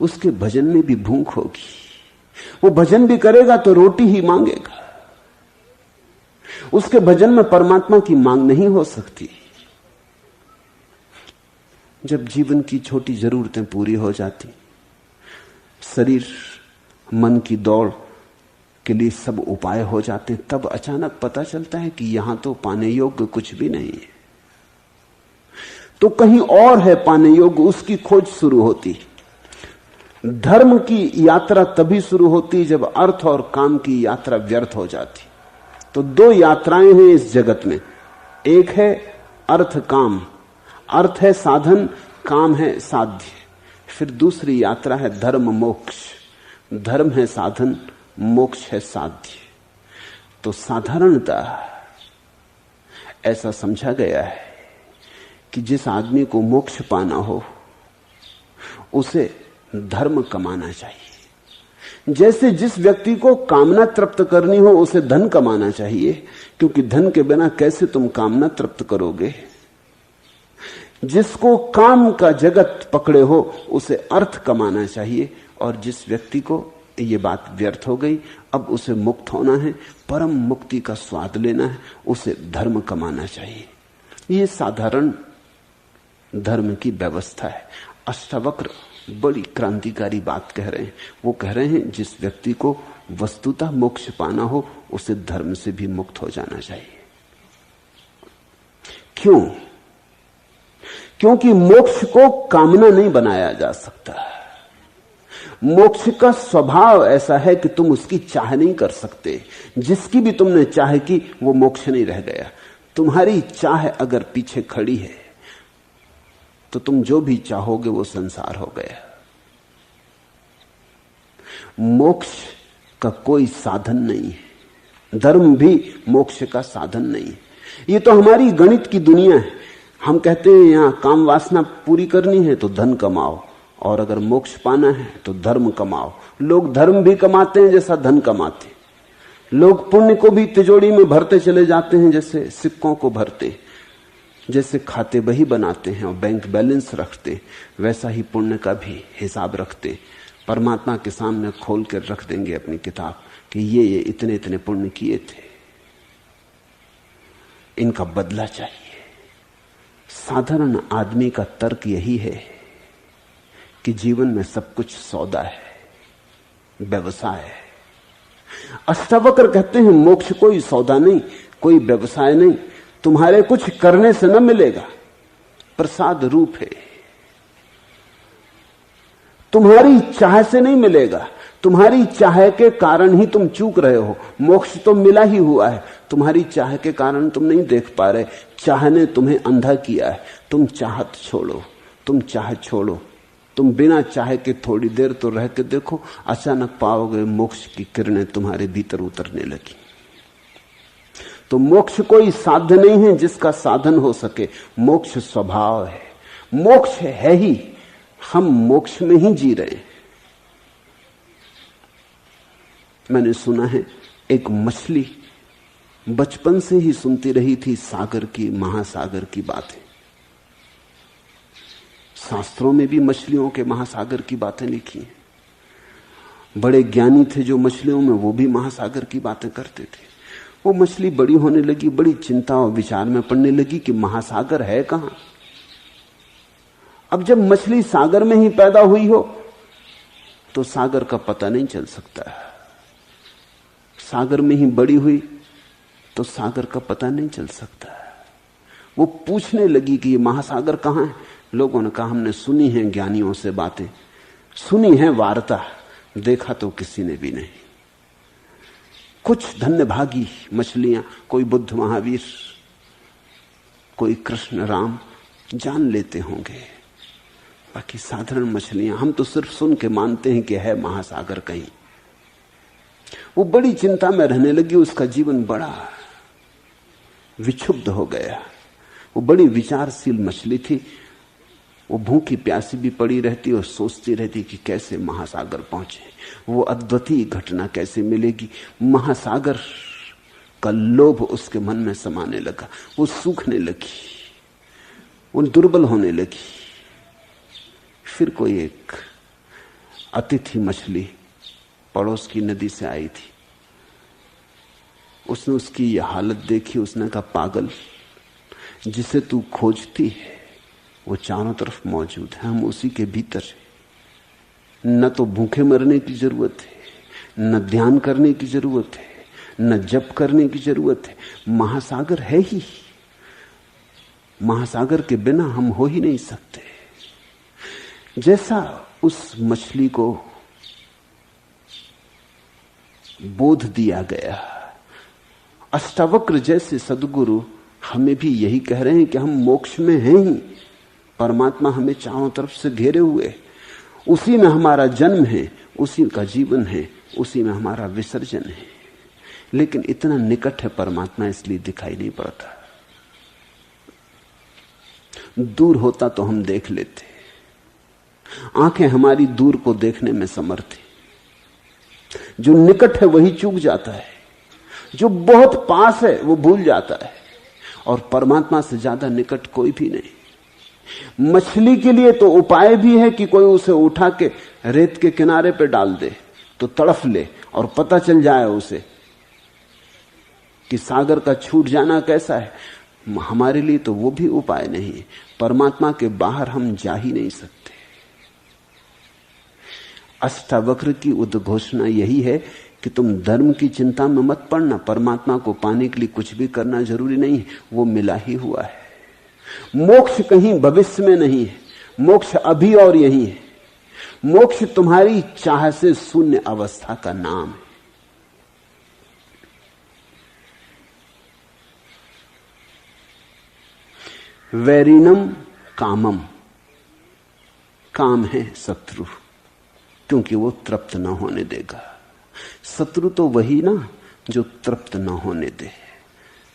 उसके भजन में भी भूख होगी। वो भजन भी करेगा तो रोटी ही मांगेगा। उसके भजन में परमात्मा की मांग नहीं हो सकती। जब जीवन की छोटी जरूरतें पूरी हो जाती, शरीर मन की दौड़ के लिए सब उपाय हो जाते, तब अचानक पता चलता है कि यहां तो पाने योग्य कुछ भी नहीं है, तो कहीं और है पाने योग्य। उसकी खोज शुरू होती। धर्म की यात्रा तभी शुरू होती जब अर्थ और काम की यात्रा व्यर्थ हो जाती। तो दो यात्राएं हैं इस जगत में, एक है अर्थ काम। अर्थ है साधन, काम है साध्य। फिर दूसरी यात्रा है धर्म मोक्ष। धर्म है साधन, मोक्ष है साध्य। तो साधारणता ऐसा समझा गया है कि जिस आदमी को मोक्ष पाना हो उसे धर्म कमाना चाहिए। जैसे जिस व्यक्ति को कामना तृप्त करनी हो उसे धन कमाना चाहिए, क्योंकि धन के बिना कैसे तुम कामना तृप्त करोगे। जिसको काम का जगत पकड़े हो उसे अर्थ कमाना चाहिए, और जिस व्यक्ति को ये बात व्यर्थ हो गई, अब उसे मुक्त होना है, परम मुक्ति का स्वाद लेना है, उसे धर्म कमाना चाहिए। ये साधारण धर्म की व्यवस्था है। अष्टावक्र बड़ी क्रांतिकारी बात कह रहे हैं। वो कह रहे हैं जिस व्यक्ति को वस्तुतः मोक्ष पाना हो उसे धर्म से भी मुक्त हो जाना चाहिए। क्यों? क्योंकि मोक्ष को कामना नहीं बनाया जा सकता। मोक्ष का स्वभाव ऐसा है कि तुम उसकी चाह नहीं कर सकते। जिसकी भी तुमने चाह की वो मोक्ष नहीं रह गया। तुम्हारी चाह अगर पीछे खड़ी है तो तुम जो भी चाहोगे वो संसार हो गया। मोक्ष का कोई साधन नहीं है, धर्म भी मोक्ष का साधन नहीं है। ये तो हमारी गणित की दुनिया है। हम कहते हैं यहां काम वासना पूरी करनी है तो धन कमाओ, और अगर मोक्ष पाना है तो धर्म कमाओ। लोग धर्म भी कमाते हैं जैसा धन कमाते। लोग पुण्य को भी तिजोरी में भरते चले जाते हैं जैसे सिक्कों को भरते। जैसे खाते बही बनाते हैं और बैंक बैलेंस रखते, वैसा ही पुण्य का भी हिसाब रखते। परमात्मा के सामने खोल कर रख देंगे अपनी किताब कि ये इतने इतने पुण्य किए थे। इनका बदला चाहिए। साधारण आदमी का तर्क यही है कि जीवन में सब कुछ सौदा है, व्यवसाय है। अष्टावक्र कहते हैं मोक्ष कोई सौदा नहीं, कोई व्यवसाय नहीं, तुम्हारे कुछ करने से न मिलेगा, प्रसाद रूप है। तुम्हारी चाह से नहीं मिलेगा, तुम्हारी चाह के कारण ही तुम चूक रहे हो। मोक्ष तो मिला ही हुआ है, तुम्हारी चाह के कारण तुम नहीं देख पा रहे। चाह ने तुम्हें अंधा किया है। तुम चाहत छोड़ो, तुम चाह छोड़ो, तुम बिना चाह के थोड़ी देर तो रह के देखो, अचानक पाओगे मोक्ष की किरणें तुम्हारे भीतर उतरने लगी। तो मोक्ष कोई साध्य नहीं है जिसका साधन हो सके, मोक्ष स्वभाव है, मोक्ष है ही, हम मोक्ष में ही जी रहे हैं। मैंने सुना है एक मछली बचपन से ही सुनती रही थी सागर की, महासागर की बातें। शास्त्रों में भी मछलियों के महासागर की बातें लिखी हैं। बड़े ज्ञानी थे जो मछलियों में, वो भी महासागर की बातें करते थे। वो मछली बड़ी होने लगी, बड़ी चिंता और विचार में पड़ने लगी कि महासागर है कहां। अब जब मछली सागर में ही पैदा हुई हो तो सागर का पता नहीं चल सकता। सागर में ही बड़ी हुई तो सागर का पता नहीं चल सकता। वो पूछने लगी कि ये महासागर कहां है। लोगों ने कहा हमने सुनी है ज्ञानियों से बातें, सुनी है वार्ता, देखा तो किसी ने भी नहीं। कुछ धन्यभागी मछलियां, कोई बुद्ध महावीर, कोई कृष्ण राम जान लेते होंगे, बाकी साधारण मछलियां हम तो सिर्फ सुन के मानते हैं कि है महासागर कहीं। वो बड़ी चिंता में रहने लगी, उसका जीवन बड़ा विक्षुब्ध हो गया। वो बड़ी विचारशील मछली थी, वो भूखी प्यासी भी पड़ी रहती और सोचती रहती कि कैसे महासागर पहुंचे, वो अद्वितीय घटना कैसे मिलेगी। महासागर का लोभ उसके मन में समाने लगा, वो सूखने लगी, वो दुर्बल होने लगी। फिर कोई एक अतिथि मछली पड़ोस की नदी से आई थी, उसने उसकी यह हालत देखी। उसने कहा पागल, जिसे तू खोजती है वो चारों तरफ मौजूद है, हम उसी के भीतर हैं। न तो भूखे मरने की जरूरत है, न ध्यान करने की जरूरत है, न जप करने की जरूरत है, महासागर है ही। महासागर के बिना हम हो ही नहीं सकते। जैसा उस मछली को बोध दिया गया, अष्टावक्र जैसे सद्गुरु हमें भी यही कह रहे हैं कि हम मोक्ष में हैं ही। परमात्मा हमें चारों तरफ से घेरे हुए, उसी में हमारा जन्म है, उसी का जीवन है, उसी में हमारा विसर्जन है। लेकिन इतना निकट है परमात्मा, इसलिए दिखाई नहीं पड़ता। दूर होता तो हम देख लेते। आंखें हमारी दूर को देखने में समर्थ है। जो निकट है वही चूक जाता है, जो बहुत पास है वो भूल जाता है। और परमात्मा से ज्यादा निकट कोई भी नहीं। मछली के लिए तो उपाय भी है कि कोई उसे उठा के रेत के किनारे पे डाल दे तो तड़फ ले और पता चल जाए उसे कि सागर का छूट जाना कैसा है। हमारे लिए तो वो भी उपाय नहीं है। परमात्मा के बाहर हम जा ही नहीं सकते। अष्टावक्र की उद्घोषणा यही है कि तुम धर्म की चिंता में मत पड़ना। परमात्मा को पाने के लिए कुछ भी करना जरूरी नहीं है, वो मिला ही हुआ है। मोक्ष कहीं भविष्य में नहीं है, मोक्ष अभी और यही है। मोक्ष तुम्हारी चाह से शून्य अवस्था का नाम है। वैरिणम कामम, काम है शत्रु, क्योंकि वो तृप्त न होने देगा। शत्रु तो वही ना जो तृप्त न होने दे।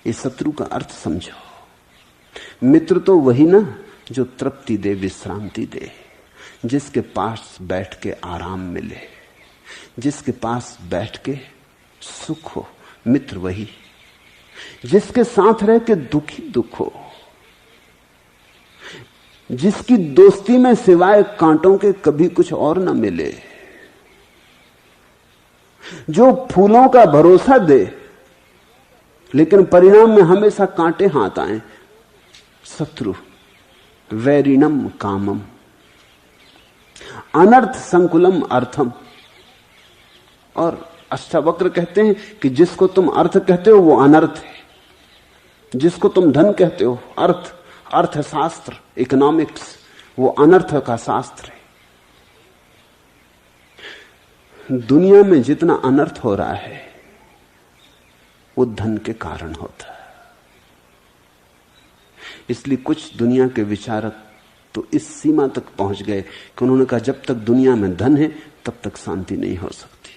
ये शत्रु का अर्थ समझो। मित्र तो वही ना जो तृप्ति दे, विश्रांति दे, जिसके पास बैठ के आराम मिले, जिसके पास बैठ के सुख हो। मित्र वही जिसके साथ रह के दुखी दुख हो, जिसकी दोस्ती में सिवाय कांटों के कभी कुछ और न मिले, जो फूलों का भरोसा दे लेकिन परिणाम में हमेशा कांटे हाथ आए। शत्रु वैरिणम कामम अनर्थ संकुलम अर्थम। और अष्टावक्र कहते हैं कि जिसको तुम अर्थ कहते हो वो अनर्थ है, जिसको तुम धन कहते हो अर्थ, अर्थशास्त्र, इकोनॉमिक्स, वो अनर्थ का शास्त्र है। दुनिया में जितना अनर्थ हो रहा है वो धन के कारण होता है। इसलिए कुछ दुनिया के विचारक तो इस सीमा तक पहुंच गए कि उन्होंने कहा जब तक दुनिया में धन है तब तक शांति नहीं हो सकती।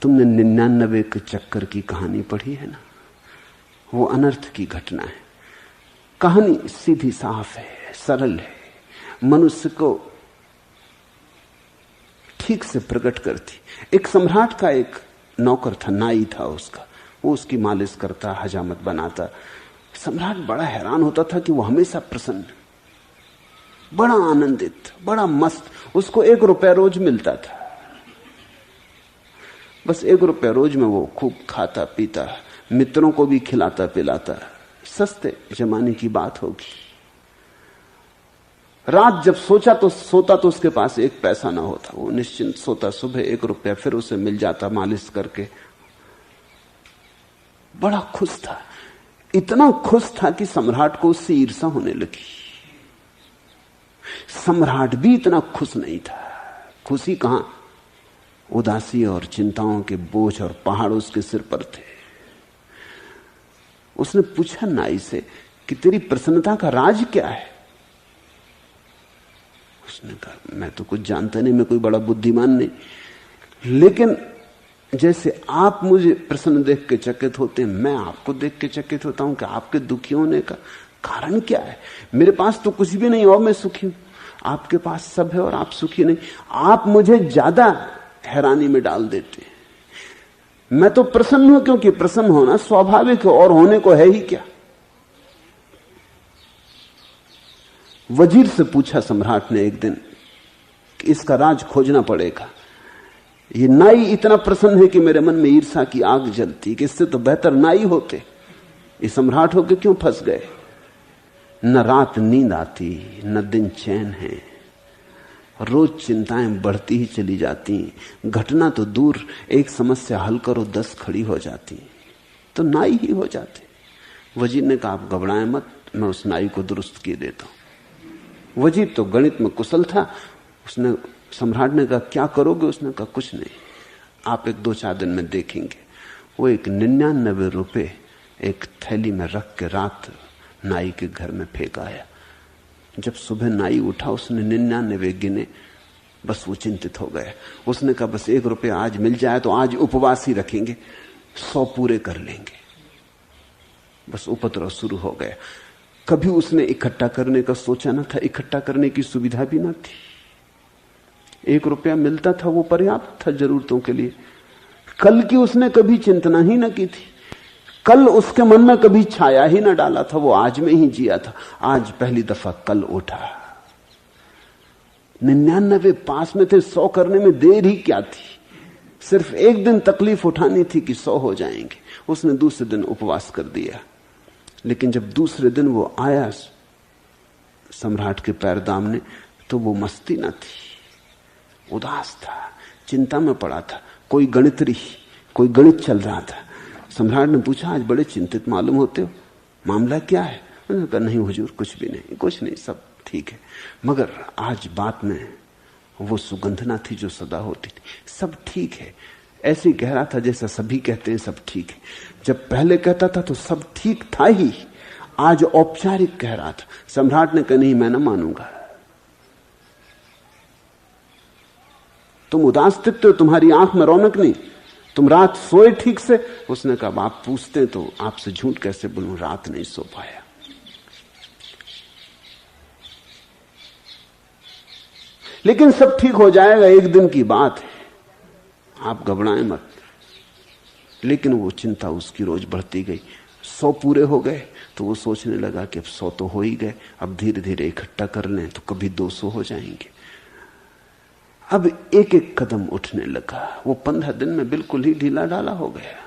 तुमने 99 के चक्कर की कहानी पढ़ी है ना, वो अनर्थ की घटना है। कहानी सीधी साफ है, सरल है, मनुष्य को ठीक से प्रकट करती। एक सम्राट का एक नौकर था, नाई था उसका, वो उसकी मालिश करता, हजामत बनाता। सम्राट बड़ा हैरान होता था कि वो हमेशा प्रसन्न, बड़ा आनंदित, बड़ा मस्त। उसको 1 रुपया रोज मिलता था, बस 1 रुपया रोज में वो खूब खाता पीता, मित्रों को भी खिलाता पिलाता। सस्ते जमाने की बात होगी। रात जब सोता तो उसके पास 1 पैसा ना होता, वो निश्चिंत सोता। सुबह 1 रुपया फिर उसे मिल जाता मालिश करके। बड़ा खुश था, इतना खुश था कि सम्राट को उससे ईर्ष्या होने लगी। सम्राट भी इतना खुश नहीं था। खुशी कहां, उदासी और चिंताओं के बोझ और पहाड़ उसके सिर पर थे। उसने पूछा नाई से कि तेरी प्रसन्नता का राज क्या है? उसने कहा मैं तो कुछ जानता नहीं, मैं कोई बड़ा बुद्धिमान नहीं, लेकिन जैसे आप मुझे प्रसन्न देख के चकित होते हैं, मैं आपको देख के चकित होता हूं कि आपके दुखी होने का कारण क्या है। मेरे पास तो कुछ भी नहीं और मैं सुखी हूं, आपके पास सब है और आप सुखी नहीं। आप मुझे ज्यादा हैरानी में डाल देते हैं। मैं तो प्रसन्न हूं क्योंकि प्रसन्न होना स्वाभाविक है, और होने को है ही क्या। वजीर से पूछा सम्राट ने एक दिन कि इसका राज खोजना पड़ेगा। ये नाई इतना प्रसन्न है कि मेरे मन में ईर्ष्या की आग जलती कि इससे तो बेहतर नाई होते। ये सम्राट होके क्यों फंस गए? न रात नींद आती, न दिन चैन है, रोज चिंताएं बढ़ती ही चली जाती। घटना तो दूर, एक समस्या हल करो 10 खड़ी हो जाती, तो नाई ही हो जाते। वजीर ने कहा आप घबराएं मत, मैं उस नाई को दुरुस्त किए देता हूं। वजीर तो गणित में कुशल था। उसने सम्राट ने कहा क्या करोगे? उसने कहा कुछ नहीं, आप 1-2-4 दिन में देखेंगे। वो एक 99 रुपए एक थैली में रख के रात नाई के घर में फेंक आया। जब सुबह नाई उठा उसने 99 गिने, बस वो चिंतित हो गया। उसने कहा बस 1 रुपया आज मिल जाए तो आज उपवास ही रखेंगे, 100 पूरे कर लेंगे। बस उपद्रव शुरू हो गया। कभी उसने इकट्ठा करने का सोचा न था, इकट्ठा करने की सुविधा भी न थी। 1 रुपया मिलता था वो पर्याप्त था जरूरतों के लिए। कल की उसने कभी चिंतना ही न की थी, कल उसके मन में कभी छाया ही न डाला था, वो आज में ही जिया था। आज पहली दफा कल उठा। 99 पास में थे, 100 करने में देर ही क्या थी। सिर्फ एक दिन तकलीफ उठानी थी कि 100 हो जाएंगे। उसने दूसरे दिन उपवास कर दिया। लेकिन जब दूसरे दिन वो आया सम्राट के पैर दामने, तो वो मस्ती न थी, उदास था, चिंता में पड़ा था। कोई गणित चल रहा था। सम्राट ने पूछा आज बड़े चिंतित मालूम होते हो, मामला क्या है? उन्होंने कहा नहीं हुजूर कुछ भी नहीं, कुछ नहीं, सब ठीक है। मगर आज बात में वो सुगंध ना थी जो सदा होती थी। सब ठीक है, ऐसे ही कह रहा था जैसा सभी कहते हैं सब ठीक है। जब पहले कहता था तो सब ठीक था ही, आज औपचारिक कह रहा था। सम्राट ने कहा नहीं मैं ना मानूंगा, तुम उदास दिखते हो, तुम्हारी आंख में रौनक नहीं, तुम रात सोए ठीक से? उसने कहा आप पूछते तो आपसे झूठ कैसे बोलूं, रात नहीं सो पाया। लेकिन सब ठीक हो जाएगा, एक दिन की बात है, आप घबराएं मत। लेकिन वो चिंता उसकी रोज बढ़ती गई। 100 पूरे हो गए तो वो सोचने लगा कि अब 100 तो हो ही गए, अब धीरे धीरे इकट्ठा कर लें तो कभी 200 हो जाएंगे। अब एक एक कदम उठने लगा। वो 15 दिन में बिल्कुल ही ढीला ढाला हो गया।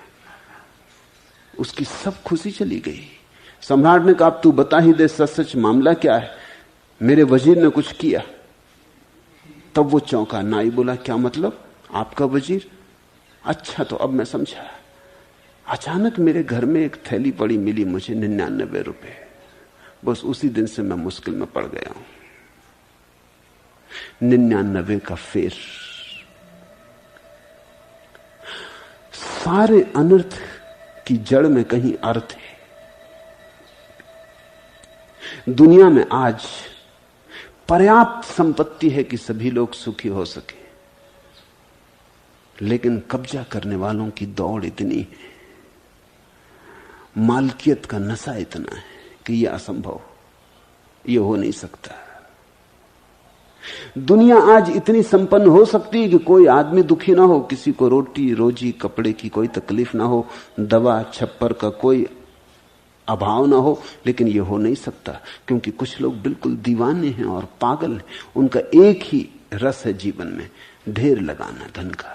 उसकी सब खुशी चली गई। सम्राट ने कहा, अब तू बता ही दे सच सच मामला क्या है, मेरे वजीर ने कुछ किया। तब वो चौंका। नाई बोला, क्या मतलब? आपका वजीर? अच्छा, तो अब मैं समझा। अचानक मेरे घर में एक थैली पड़ी मिली मुझे, 99 रुपए। बस उसी दिन से मैं मुश्किल में पड़ गया हूं। 99 का फेर। सारे अनर्थ की जड़ में कहीं अर्थ है। दुनिया में आज पर्याप्त संपत्ति है कि सभी लोग सुखी हो सके, लेकिन कब्जा करने वालों की दौड़ इतनी है, मालकियत का नशा इतना है कि यह असंभव, यह हो नहीं सकता। दुनिया आज इतनी संपन्न हो सकती है कि कोई आदमी दुखी ना हो, किसी को रोटी रोजी कपड़े की कोई तकलीफ ना हो, दवा छप्पर का कोई अभाव ना हो, लेकिन यह हो नहीं सकता क्योंकि कुछ लोग बिल्कुल दीवाने हैं और पागल हैं। उनका एक ही रस है जीवन में, ढेर लगाना धन का।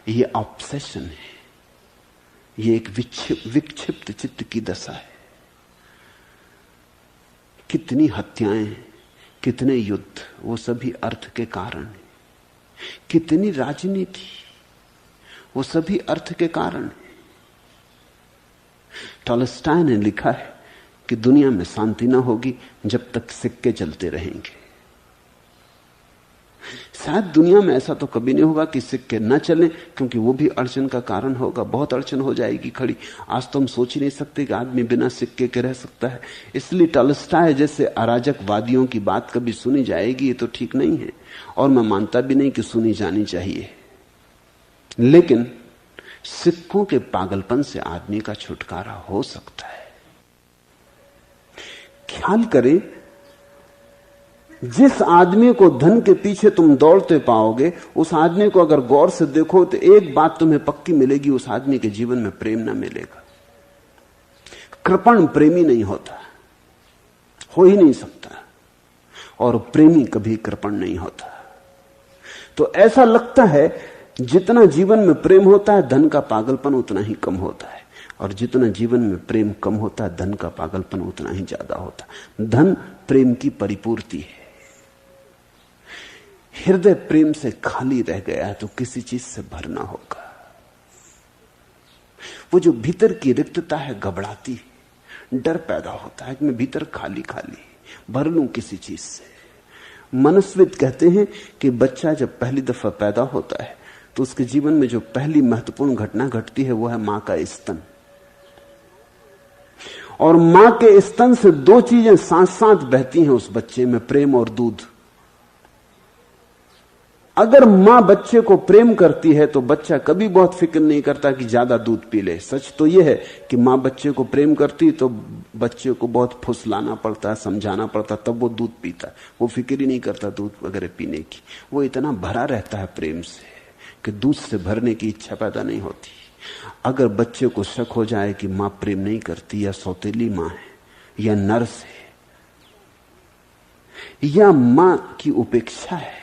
यह ऑब्सेशन है, यह एक विक्षिप्त चित्त की दशा है। कितनी हत्याएं, कितने युद्ध, वो सभी अर्थ के कारण है। कितनी राजनीति, वो सभी अर्थ के कारण है। टॉलस्टॉय ने लिखा है कि दुनिया में शांति ना होगी जब तक सिक्के चलते रहेंगे। शायद दुनिया में ऐसा तो कभी नहीं होगा कि सिक्के न चलें, क्योंकि वो भी अड़चन का कारण होगा। बहुत अड़चन हो जाएगी खड़ी। आज तो हम सोच ही नहीं सकते कि आदमी बिना सिक्के के रह सकता है। इसलिए टॉलस्टॉय जैसे अराजकवादियों की बात कभी सुनी जाएगी ये तो ठीक नहीं है, और मैं मानता भी नहीं कि सुनी जानी चाहिए। लेकिन सिक्कों के पागलपन से आदमी का छुटकारा हो सकता है। ख्याल करें, जिस आदमी को धन के पीछे तुम दौड़ते पाओगे, उस आदमी को अगर गौर से देखो तो एक बात तुम्हें पक्की मिलेगी, उस आदमी के जीवन में प्रेम न मिलेगा। कृपण प्रेमी नहीं होता, हो ही नहीं सकता, और प्रेमी कभी कृपण नहीं होता। तो ऐसा लगता है जितना जीवन में प्रेम होता है, धन का पागलपन उतना ही कम होता है, और जितना जीवन में प्रेम कम होता है, धन का पागलपन उतना ही ज्यादा होता है। धन प्रेम की परिपूर्ति है। हृदय प्रेम से खाली रह गया है तो किसी चीज से भरना होगा। वो जो भीतर की रिक्तता है घबराती, डर पैदा होता है कि मैं भीतर खाली खाली भर लूं किसी चीज से। मनस्विद कहते हैं कि बच्चा जब पहली दफा पैदा होता है तो उसके जीवन में जो पहली महत्वपूर्ण घटना घटती है वो है मां का स्तन। और मां के स्तन से दो चीजें साथ साथ बहती हैं उस बच्चे में, प्रेम और दूध। अगर मां बच्चे को प्रेम करती है तो बच्चा कभी बहुत फिक्र नहीं करता कि ज्यादा दूध पी ले। सच तो यह है कि मां बच्चे को प्रेम करती तो बच्चे को बहुत फुसलाना पड़ता है, समझाना पड़ता, तब वो दूध पीता है। वो फिक्र ही नहीं करता दूध वगैरह पीने की। वो इतना भरा रहता है प्रेम से कि दूध से भरने की इच्छा पैदा नहीं होती। अगर बच्चे को शक हो जाए कि मां प्रेम नहीं करती, या सौतेली मां है, या नर्स है, या मां की उपेक्षा है,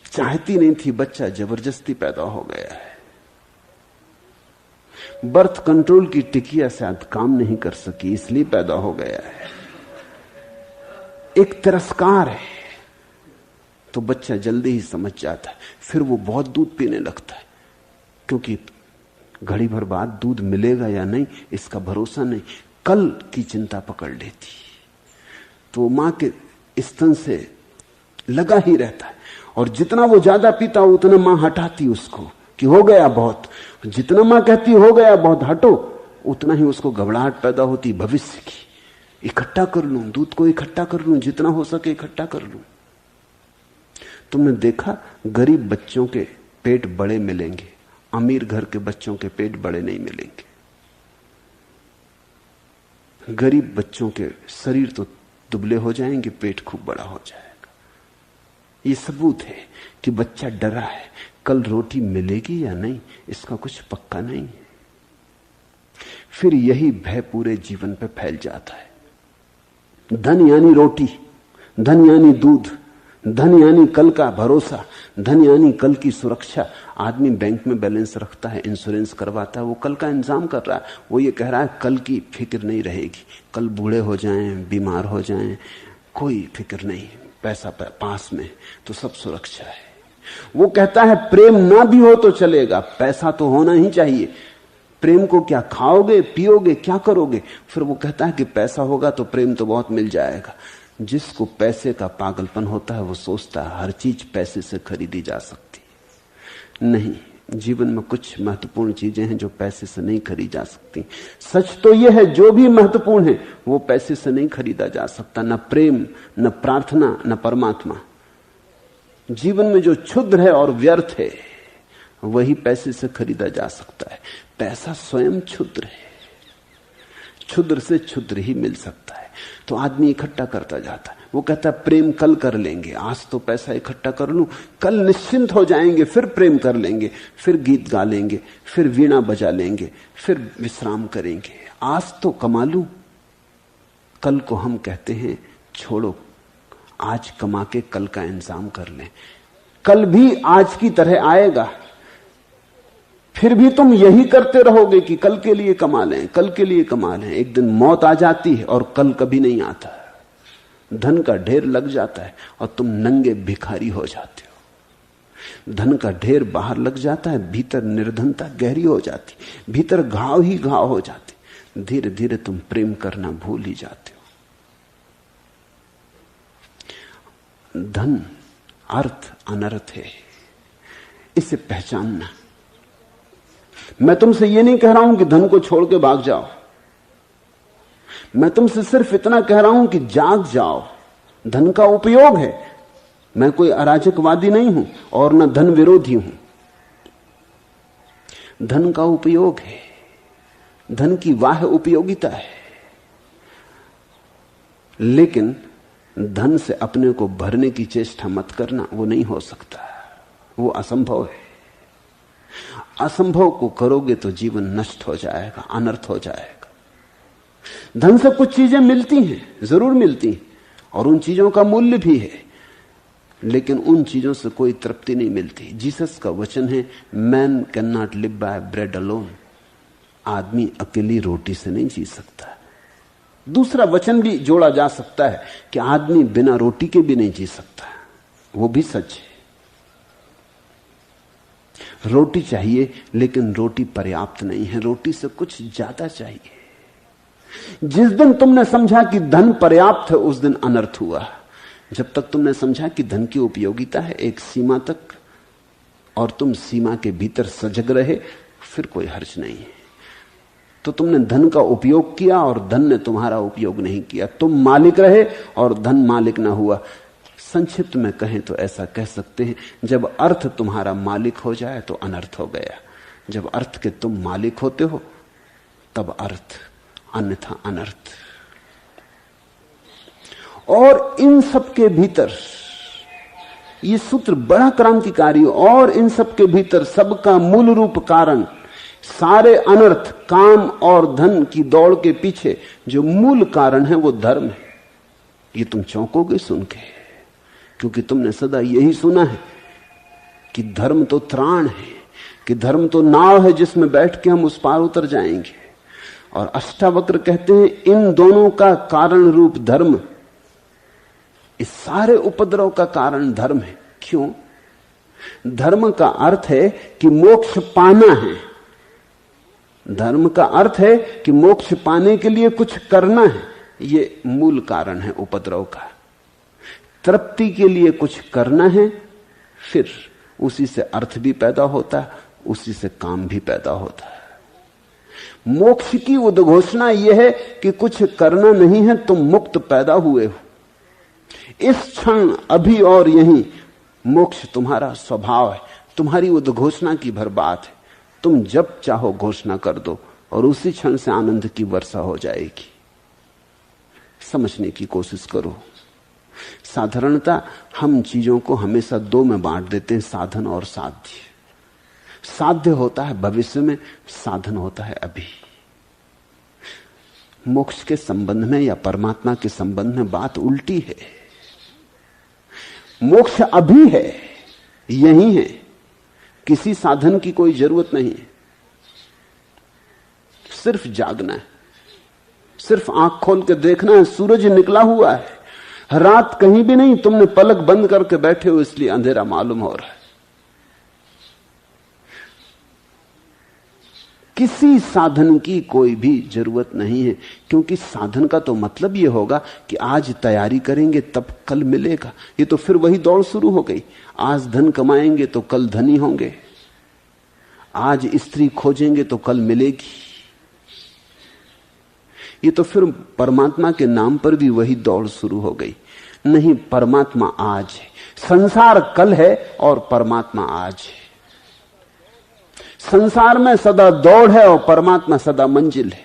चाहती नहीं थी, बच्चा जबरदस्ती पैदा हो गया है, बर्थ कंट्रोल की टिकिया शायद काम नहीं कर सकी इसलिए पैदा हो गया है, एक तिरस्कार है, तो बच्चा जल्दी ही समझ जाता है। फिर वो बहुत दूध पीने लगता है, क्योंकि घड़ी भर बाद दूध मिलेगा या नहीं इसका भरोसा नहीं, कल की चिंता पकड़ लेती। तो मां के स्तन से लगा ही रहता है, और जितना वो ज्यादा पीता उतना मां हटाती उसको कि हो गया बहुत। जितना मां कहती हो गया बहुत, हटो, उतना ही उसको घबराहट पैदा होती भविष्य की। इकट्ठा कर लूं, दूध को इकट्ठा कर लूं, जितना हो सके इकट्ठा कर लूं। तुमने देखा गरीब बच्चों के पेट बड़े मिलेंगे, अमीर घर के बच्चों के पेट बड़े नहीं मिलेंगे। गरीब बच्चों के शरीर तो दुबले हो जाएंगे, पेट खूब बड़ा हो जाएगा। ये सबूत है कि बच्चा डरा है, कल रोटी मिलेगी या नहीं इसका कुछ पक्का नहीं है। फिर यही भय पूरे जीवन पे फैल जाता है। धन यानी रोटी, धन यानी दूध, धन यानी कल का भरोसा, धन यानी कल की सुरक्षा। आदमी बैंक में बैलेंस रखता है, इंश्योरेंस करवाता है, वो कल का इंतजाम कर रहा है। वो ये कह रहा है कल की फिक्र नहीं रहेगी, कल बूढ़े हो जाएं, बीमार हो जाएं, कोई फिक्र नहीं, पैसा पास में तो सब सुरक्षा है। वो कहता है प्रेम ना भी हो तो चलेगा, पैसा तो होना ही चाहिए। प्रेम को क्या खाओगे पियोगे क्या करोगे? फिर वो कहता है कि पैसा होगा तो प्रेम तो बहुत मिल जाएगा। जिसको पैसे का पागलपन होता है वो सोचता है हर चीज पैसे से खरीदी जा सकती। नहीं, जीवन में कुछ महत्वपूर्ण चीजें हैं जो पैसे से नहीं खरीदी जा सकती। सच तो यह है जो भी महत्वपूर्ण है वो पैसे से नहीं खरीदा जा सकता, न प्रेम, न प्रार्थना, न परमात्मा। जीवन में जो क्षुद्र है और व्यर्थ है वही पैसे से खरीदा जा सकता है। पैसा स्वयं क्षुद्र है, क्षुद्र से क्षुद्र ही मिल सकता है। तो आदमी इकट्ठा करता जाता है। वो कहता है प्रेम कल कर लेंगे, आज तो पैसा इकट्ठा कर लूं, कल निश्चिंत हो जाएंगे, फिर प्रेम कर लेंगे, फिर गीत गा लेंगे, फिर वीणा बजा लेंगे, फिर विश्राम करेंगे। आज तो कमा लूं, कल को हम कहते हैं छोड़ो, आज कमा के कल का इंतजाम कर लें। कल भी आज की तरह आएगा, फिर भी तुम यही करते रहोगे कि कल के लिए कमा लें, कल के लिए कमा लें। एक दिन मौत आ जाती है और कल कभी नहीं आता। धन का ढेर लग जाता है और तुम नंगे भिखारी हो जाते हो। धन का ढेर बाहर लग जाता है, भीतर निर्धनता गहरी हो जाती, भीतर घाव ही घाव हो जाते। धीरे धीरे तुम प्रेम करना भूल ही जाते हो। धन अर्थ अनर्थ है, इसे पहचानना। मैं तुमसे ये नहीं कह रहा हूं कि धन को छोड़ के भाग जाओ, मैं तुमसे सिर्फ इतना कह रहा हूं कि जाग जाओ। धन का उपयोग है, मैं कोई अराजकवादी नहीं हूं और न धन विरोधी हूं। धन का उपयोग है, धन की वाह उपयोगिता है, लेकिन धन से अपने को भरने की चेष्टा मत करना, वो नहीं हो सकता, वो असंभव है। असंभव को करोगे तो जीवन नष्ट हो जाएगा, अनर्थ हो जाएगा। धन से कुछ चीजें मिलती हैं, जरूर मिलती हैं, और उन चीजों का मूल्य भी है, लेकिन उन चीजों से कोई तृप्ति नहीं मिलती। जीसस का वचन है, man can not live by bread alone. आदमी अकेली रोटी से नहीं जी सकता। दूसरा वचन भी जोड़ा जा सकता है कि आदमी बिना रोटी के भी नहीं जी सकता, वो भी सच है। रोटी चाहिए, लेकिन रोटी पर्याप्त नहीं है, रोटी से कुछ ज्यादा चाहिए। जिस दिन तुमने समझा कि धन पर्याप्त है, उस दिन अनर्थ हुआ। जब तक तुमने समझा कि धन की उपयोगिता है एक सीमा तक, और तुम सीमा के भीतर सजग रहे, फिर कोई हर्ज नहीं है। तो तुमने धन का उपयोग किया और धन ने तुम्हारा उपयोग नहीं किया। तुम मालिक रहे और धन मालिक ना हुआ। संक्षिप्त में कहें तो ऐसा कह सकते हैं, जब अर्थ तुम्हारा मालिक हो जाए तो अनर्थ हो गया। जब अर्थ के तुम मालिक होते हो तब अर्थ, अन्यथा अनर्थ। और इन सब के भीतर ये सूत्र बड़ा क्रांतिकारी, और इन सब के भीतर सबका मूल रूप कारण, सारे अनर्थ, काम और धन की दौड़ के पीछे जो मूल कारण है वो धर्म है। ये तुम चौंकोगे सुन के, क्योंकि तुमने सदा यही सुना है कि धर्म तो त्राण है, कि धर्म तो नाव है जिसमें बैठ के हम उस पार उतर जाएंगे। और अष्टावक्र कहते हैं इन दोनों का कारण रूप धर्म, इस सारे उपद्रव का कारण धर्म है। क्यों? धर्म का अर्थ है कि मोक्ष पाना है। धर्म का अर्थ है कि मोक्ष पाने के लिए कुछ करना है। ये मूल कारण है उपद्रव का। तृप्ति के लिए कुछ करना है, फिर उसी से अर्थ भी पैदा होता है, उसी से काम भी पैदा होता है। मोक्ष की उद्घोषणा यह है कि कुछ करना नहीं है, तुम मुक्त पैदा हुए हो। इस क्षण, अभी और यहीं मोक्ष तुम्हारा स्वभाव है, तुम्हारी उद्घोषणा की भर बात है। तुम जब चाहो घोषणा कर दो और उसी क्षण से आनंद की वर्षा हो जाएगी। समझने की कोशिश करो। साधारणता हम चीजों को हमेशा दो में बांट देते हैं, साधन और साध्य। साध्य होता है भविष्य में, साधन होता है अभी। मोक्ष के संबंध में या परमात्मा के संबंध में बात उल्टी है। मोक्ष अभी है, यही है, किसी साधन की कोई जरूरत नहीं है। सिर्फ जागना है, सिर्फ आंख खोल के देखना है। सूरज निकला हुआ है, रात कहीं भी नहीं, तुमने पलक बंद करके बैठे हो इसलिए अंधेरा मालूम हो रहा है। किसी साधन की कोई भी जरूरत नहीं है, क्योंकि साधन का तो मतलब यह होगा कि आज तैयारी करेंगे तब कल मिलेगा। ये तो फिर वही दौड़ शुरू हो गई, आज धन कमाएंगे तो कल धनी होंगे, आज स्त्री खोजेंगे तो कल मिलेगी। ये तो फिर परमात्मा के नाम पर भी वही दौड़ शुरू हो गई। नहीं, परमात्मा आज है, संसार कल है और परमात्मा आज है। संसार में सदा दौड़ है और परमात्मा सदा मंजिल है।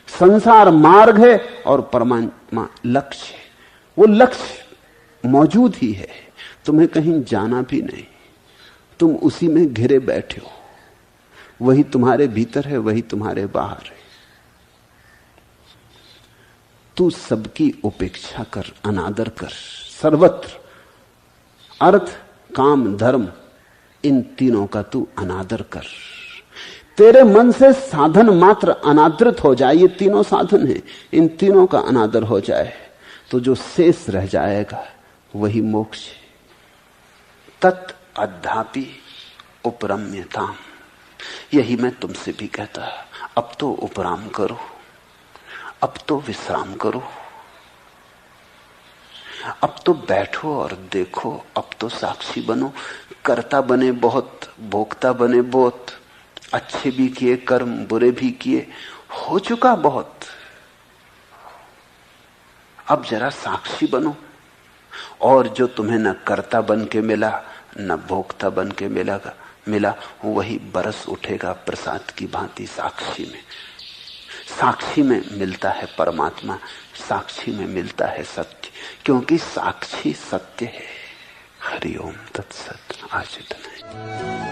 संसार मार्ग है और परमात्मा लक्ष्य है। वो लक्ष्य मौजूद ही है, तुम्हें कहीं जाना भी नहीं, तुम उसी में घिरे बैठे हो। वही तुम्हारे भीतर है, वही तुम्हारे बाहर है। तू सबकी उपेक्षा कर, अनादर कर। सर्वत्र अर्थ, काम, धर्म, इन तीनों का तू अनादर कर। तेरे मन से साधन मात्र अनादृत हो जाए, ये तीनों साधन हैं, इन तीनों का अनादर हो जाए तो जो शेष रह जाएगा वही मोक्ष है। तत् अद्धापि उपरम्यताम, यही मैं तुमसे भी कहता, अब तो उपराम करो, अब तो विश्राम करो, अब तो बैठो और देखो, अब तो साक्षी बनो। कर्ता बने बहुत, भोक्ता बने बहुत, अच्छे भी किए कर्म, बुरे भी किए, हो चुका बहुत। अब जरा साक्षी बनो, और जो तुम्हें न कर्ता बन के मिला न भोक्ता बन के मिला वही बरस उठेगा प्रसाद की भांति साक्षी में। साक्षी में मिलता है परमात्मा, साक्षी में मिलता है सत्य, क्योंकि साक्षी सत्य है। हरि ओम तत्सत। आज इतना है।